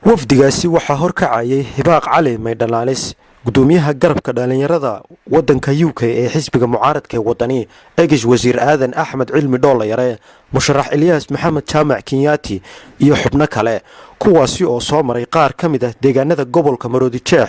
wafdigaasi waxaa horkacayay Hibaaq Cali Maydhalaanis gudoomiyaha garabka dhalinyarada wadanka UK ee xisbiga mucaaradka ee wadani eegish wasiir aadan Axmed Cilmi Doolayare musharax Ilyas Maxamed Jaamac Kinyati iyo xubno kale kuwaasi oo soo maray qaar kamid ah deegaanada gobolka Maroodi Jeex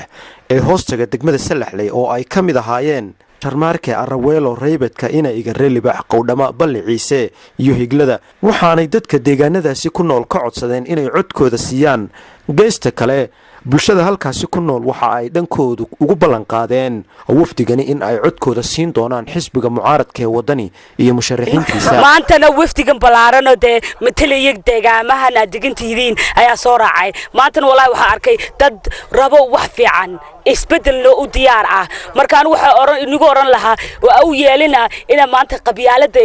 ee hoostaga degmada Salaxley oo ay kamid ahaayeen Tarmaarke Araweelo Reybedka ina iga Reelibax Qowdhama Balli Ciise iyo Higlada waxaanay dadka deegaanadaasi ku nool ka codsadeen inay codkooda siiyaan geesta kale bulshada halkaasi ku nool waxa ay dhankoodu ugu ballan qaadeen wafdigani in ay codkooda siin doonaan xisbiga mucaaradka ee wadani iyo musharaxiintiisa maantana wafdigan balaaran oo matalaya deegaamaha degantihiin ayaa soo raacay maantana wallahi waxa arkay dad rabo wax fiican isbedel loo u diyaar ah markaan waxa inigu oran lahaa waa u yeelina ina maanta qabyaalada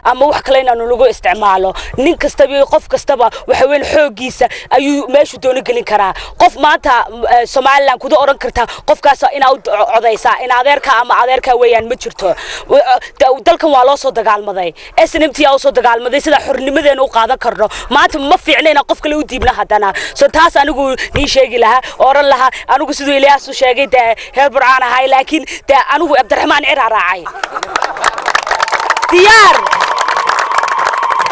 ama wax kale inaan lagu isticmaalo nin kasta iyo qof kastaba waxa weyn xoogiisa ayuu meeshu doona gelin karaa qof maanta Soomaaliland kuda oran karta qofkaas ina u codaysa in adeerka ama adeerka weeyaan ma jirto dalkan waa loo soo dagaalmaday SNMT aa soo dagaalmaday sida xornimadeena u qaadan karno maanta ma fiicnayna qof kale u diibna hadana soo taas anigu ni sheegi lahaa oran lahaa anigu sidoo Ilyas sheegay heer burcaan ahay laakiin anigu Abdiraxmaan Ciraar raacay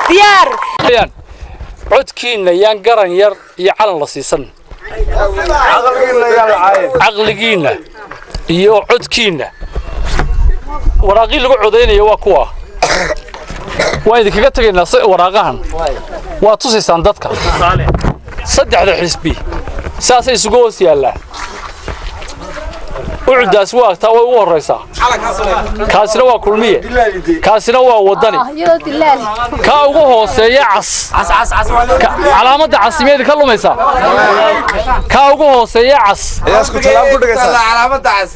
diyaar codkiina yaan garan yar iyo calan la siisan aqligiina iyo codkiina waraaqii lagu codeynayo waa kuwa waa idinkaga tageynaa waraaqahan waa tusaysaan dadka saddexda xisbi saasay isugu hoos yaallaan ucdaas waa taa way ugu horeysaa kaasina waa kulmiye kaasina waa wadani ka ugu hooseeya cas calaamadda casimeed ka lumaysa ka ugu hooseeya cas isku talaab ku dhigaysa calaamadda cas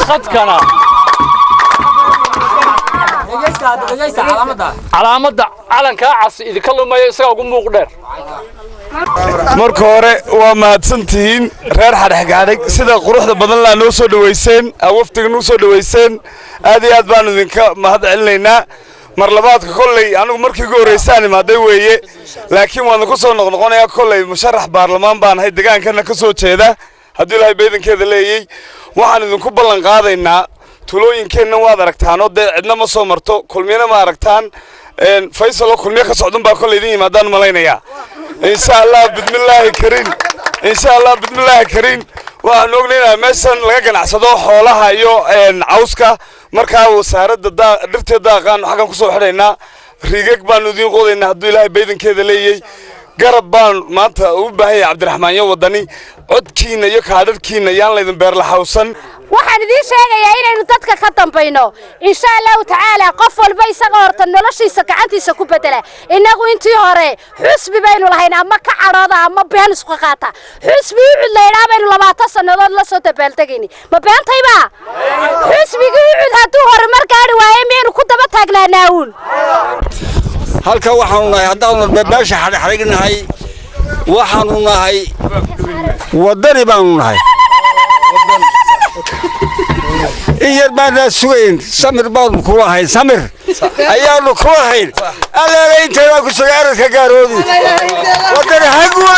khadkana calaamadda calanka cas idinka lumaya isaga ugu muuq dheer marka hore waa mahadsantihiin reer xadxagaadhay sida quruxda badan la noo soo dhaweyseen waftiga noo soo dhaweyseen aad iyo aad baan idinka mahad celinaynaa mar labaadka kolley anigu markii ugu horeysaan imaaday weeye laakiin waan ku soo noqnoqonayaa kolley musharax baarlamaan baan ahay deegaankana ka soo jeeda haddii ilaahay beedankeeda leeyay waxaan idinku ballan qaadaynaa tulooyinkeenna waad aragtaan oo cidna ma soo marto kulmiyana ma aragtaan faysal kulmiye ka socdan baa kolley idin yimaadaan malaynayaa إن شاء الله بسم الله كريم إن شاء الله بسم الله كريم ونقولنا مثلا لقينا عصدوا حولها يو عوسكا مركا وسارد درت داقان حاجة كسر حرينا ريجك بانودين قولنا هدو الله بيدن كذا ليه قرب بان ما أنت وبهي عبد الرحمن يو ودني عد كينا يكادر كينا يان ليدن بيرل حوسن waxaan idin sheegayaa inaynu dadka ka dambayno insha Allah ta'ala qof walba isaga horta noloshiisa gacantiisa ku bedela inagu intii hore xusbi baynu lahayn ama ka carooda ama been isku qaata xusbi wuxuu leeyahay baynu 20 sanadood la soo tabeeltagayni ma beentayba xusbigu wuxuu haduu hore markaari waayay meenu ku daba taagnaanaawun halka waxaanu nahay haddaanu beesha xadxadhignahay waxaanu nahay wadani baanu nahay إيه ما نسوين سمر بعض كلها هاي سمر أيام كلها هاي ألا أنت لا كسرعة كجارودي وترى هجوا